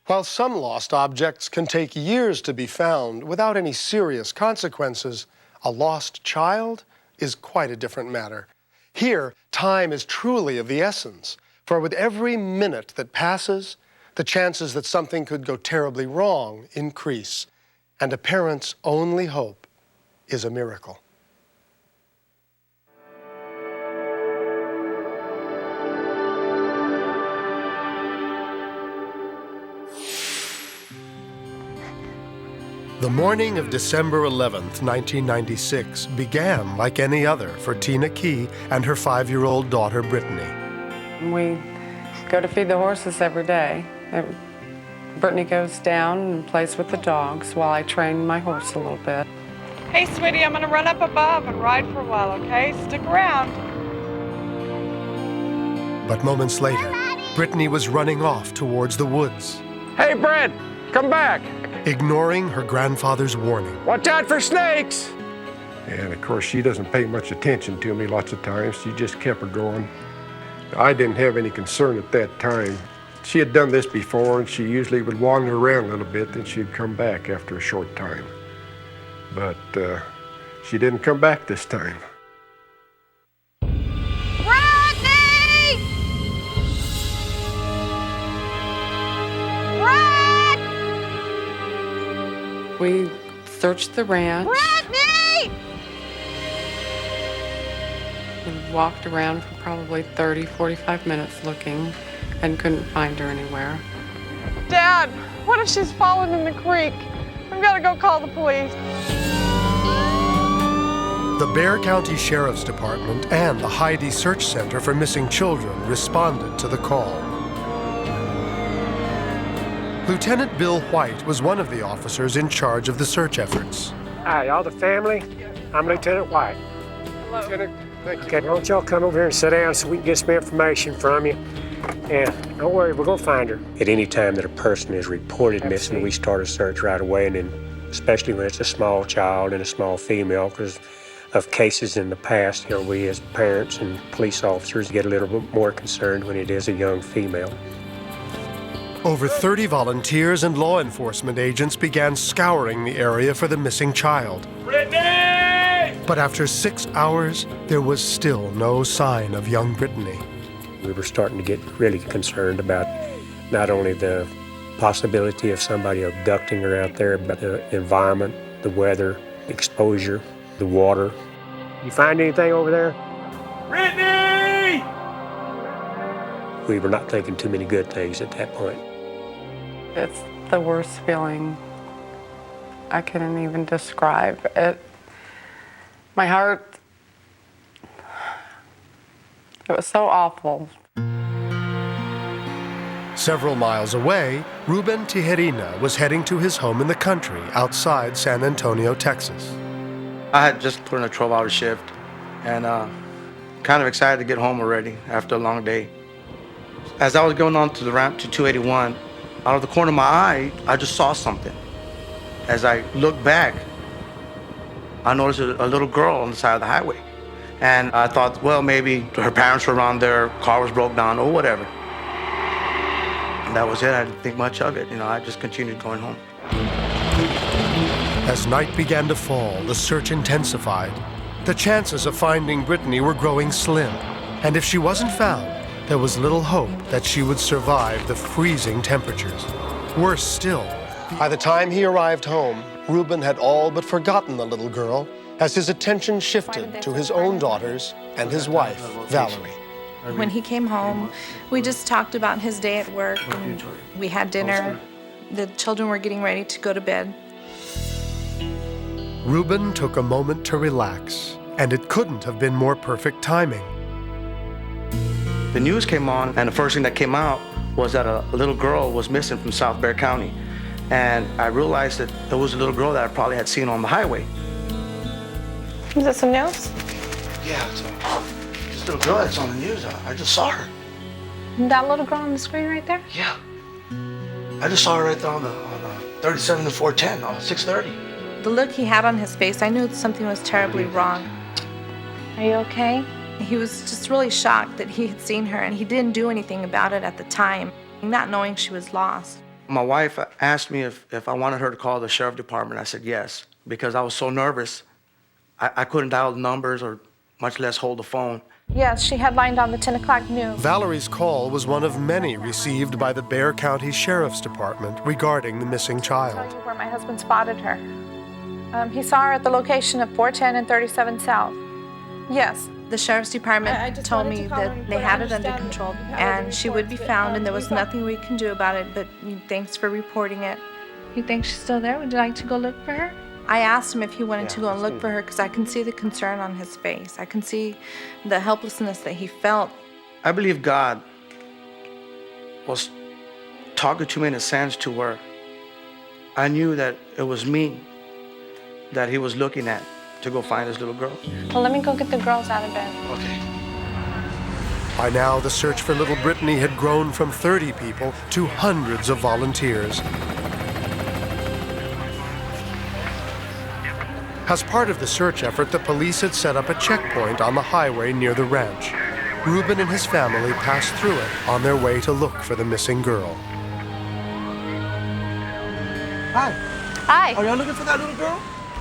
While some lost objects can take years to be found without any serious consequences, a lost child is quite a different matter. Here, time is truly of the essence, for with every minute that passes, the chances that something could go terribly wrong increase, and a parent's only hope is a miracle. The morning of December 11th, 1996 began like any other for Tina Key and her 5-year-old daughter, Brittany. We go to feed the horses every day. Brittany goes down and plays with the dogs while I train my horse a little bit. Hey, sweetie, I'm gonna run up above and ride for a while, okay? Stick around. But moments later, Brittany was running off towards the woods. Hey, Brett, come back. Ignoring her grandfather's warning. Watch out for snakes! And of course, she doesn't pay much attention to me lots of times. She just kept her going. I didn't have any concern at that time. She had done this before, and she usually would wander around a little bit, then she'd come back after a short time. But she didn't come back this time. Brittany! Brett! We searched the ranch. Brittany! We walked around for probably 30, 45 minutes looking and couldn't find her anywhere. Dad, what if she's fallen in the creek? We've got to go call the police. The Bexar County Sheriff's Department and the Heidi Search Center for Missing Children responded to the call. Lieutenant Bill White was one of the officers in charge of the search efforts. Hi, all the family. I'm Lieutenant White. Hello. Lieutenant, thank you. Okay, why don't y'all come over here and sit down so we can get some information from you. And don't worry, we're gonna find her. At any time that a person is reported missing, we start a search right away, and then especially when it's a small child and a small female, because of cases in the past, we as parents and police officers get a little bit more concerned when it is a young female. Over 30 volunteers and law enforcement agents began scouring the area for the missing child. Brittany! But after 6 hours, there was still no sign of young Brittany. We were starting to get really concerned about not only the possibility of somebody abducting her out there, but the environment, the weather, exposure, the water. You find anything over there? Brittany! We were not thinking too many good things at that point. It's the worst feeling I couldn't even describe. My heart, it was so awful. Several miles away, Ruben Tijerina was heading to his home in the country outside San Antonio, Texas. I had just put in a 12-hour shift and kind of excited to get home already after a long day. As I was going on to the ramp to 281, out of the corner of my eye, I just saw something. As I looked back, I noticed a little girl on the side of the highway. And I thought, well, maybe her parents were around there, car was broke down or whatever. And that was it. I didn't think much of it. I just continued going home. As night began to fall, the search intensified. The chances of finding Brittany were growing slim, and if she wasn't found, there was little hope that she would survive the freezing temperatures. Worse still, by the time he arrived home, Ruben had all but forgotten the little girl as his attention shifted to his own daughters and his wife, Valerie. When he came home, we just talked about his day at work, and we had dinner. The children were getting ready to go to bed. Ruben took a moment to relax, and it couldn't have been more perfect timing. The news came on, and the first thing that came out was that a little girl was missing from South Bexar County. And I realized that there was a little girl that I probably had seen on the highway. Is that some news? Yeah, it's this little girl that's on the news. I just saw her. That little girl on the screen right there? Yeah. I just saw her right there on the 37 to 410, on 630. The look he had on his face, I knew something was terribly wrong. Are you okay? He was just really shocked that he had seen her, and he didn't do anything about it at the time, not knowing she was lost. My wife asked me if I wanted her to call the sheriff department. I said yes, because I was so nervous. I couldn't dial the numbers or much less hold the phone. Yes, she headlined on the 10 o'clock news. Valerie's call was one of many received by the Bexar County Sheriff's Department regarding the missing I'll tell child. you where my husband spotted her. He saw her at the location of 410 and 37 South. Yes. The Sheriff's Department told me that they had it under control and she would be found and there was nothing we can do about it, but thanks for reporting it. You think she's still there? Would you like to go look for her? I asked him if he wanted to go and look for her because I can see the concern on his face. I can see the helplessness that he felt. I believe God was talking to me in a sense to where I knew that it was me that he was looking at to go find this little girl. Well, let me go get the girls out of bed. Okay. By now, the search for little Brittany had grown from 30 people to hundreds of volunteers. As part of the search effort, the police had set up a checkpoint on the highway near the ranch. Reuben and his family passed through it on their way to look for the missing girl. Hi. Hi. Are y'all looking for that little girl?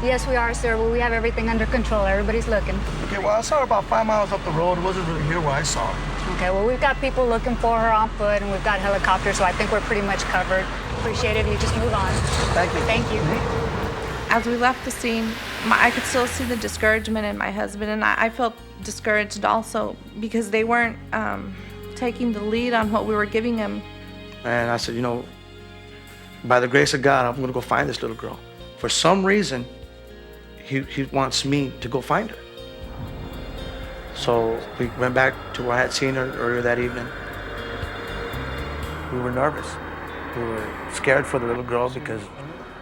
Yes, we are, sir. Well, we have everything under control. Everybody's looking. Okay, well, I saw her about 5 miles up the road. It wasn't really here where I saw her. Okay, well, we've got people looking for her on foot, and we've got helicopters, so I think we're pretty much covered. Appreciate it if you just move on. Thank you. Thank you. As we left the scene, I could still see the discouragement in my husband, and I felt discouraged also because they weren't taking the lead on what we were giving him. And I said, you know, by the grace of God, I'm going to go find this little girl. For some reason, he wants me to go find her. So we went back to where I had seen her earlier that evening. We were nervous. We were scared for the little girl because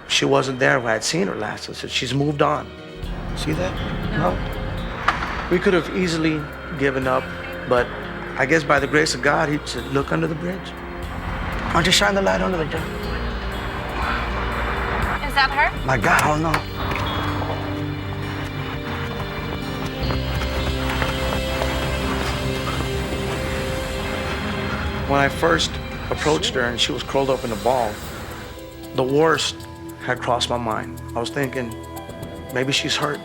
she wasn't there when I had seen her last. I said, she's moved on. See that? No. We could have easily given up, but I guess by the grace of God, he said, look under the bridge. Why don't you shine the light under the bridge? Is that her? My God, I don't know. When I first approached her and she was curled up in a ball, the worst had crossed my mind. I was thinking, maybe she's hurt.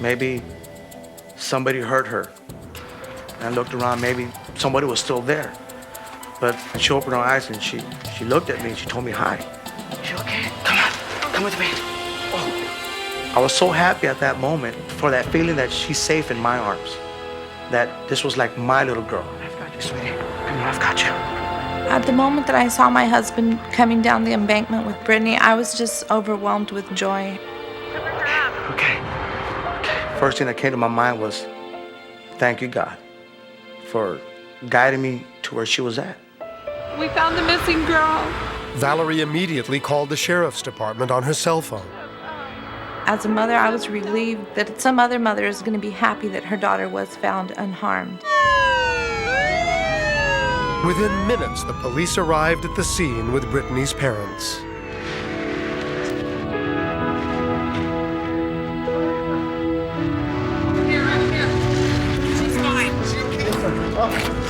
Maybe somebody hurt her. And I looked around, maybe somebody was still there. But she opened her eyes and she looked at me and she told me hi. You okay? Come on, come with me. Oh. I was so happy at that moment for that feeling that she's safe in my arms. That this was like my little girl. I've got you, sweetie. Come on, I've got you. At the moment that I saw my husband coming down the embankment with Brittany, I was just overwhelmed with joy. Okay. First thing that came to my mind was, thank you, God, for guiding me to where she was at. We found the missing girl. Valerie immediately called the sheriff's department on her cell phone. As a mother, I was relieved that some other mother is going to be happy that her daughter was found unharmed. Within minutes, the police arrived at the scene with Brittany's parents.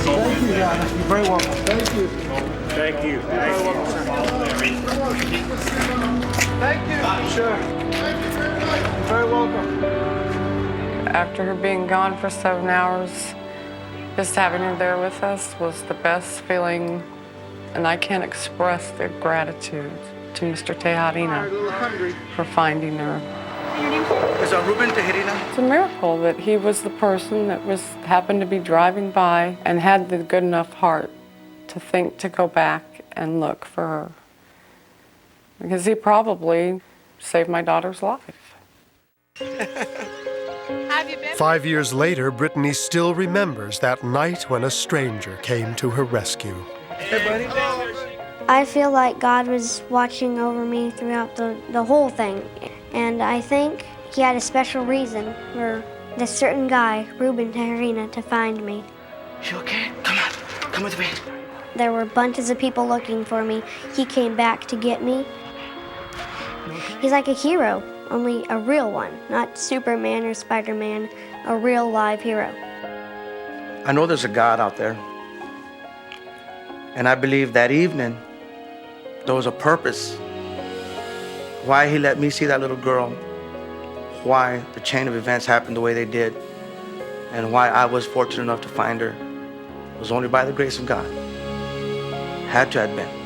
Thank you, God. You're very welcome. Thank you. Thank you. Thank you. Sure. You're very welcome. After her being gone for 7 hours, just having her there with us was the best feeling, and I can't express the gratitude to Mr. Tejarina for finding her. Is Reuben Tejarina? It's a miracle that he was the person that happened to be driving by and had the good enough heart to think to go back and look for her. Because he probably saved my daughter's life. Have you been? 5 years later, Brittany still remembers that night when a stranger came to her rescue. Hey, buddy. I feel like God was watching over me throughout the whole thing. And I think he had a special reason for this certain guy, Reuben Tejarina, to find me. You okay? Come on. Come with me. There were bunches of people looking for me. He came back to get me. He's like a hero, only a real one, not Superman or Spider-Man, a real live hero. I know there's a God out there. And I believe that evening, there was a purpose. Why he let me see that little girl, why the chain of events happened the way they did, and why I was fortunate enough to find her was only by the grace of God. Had to have been.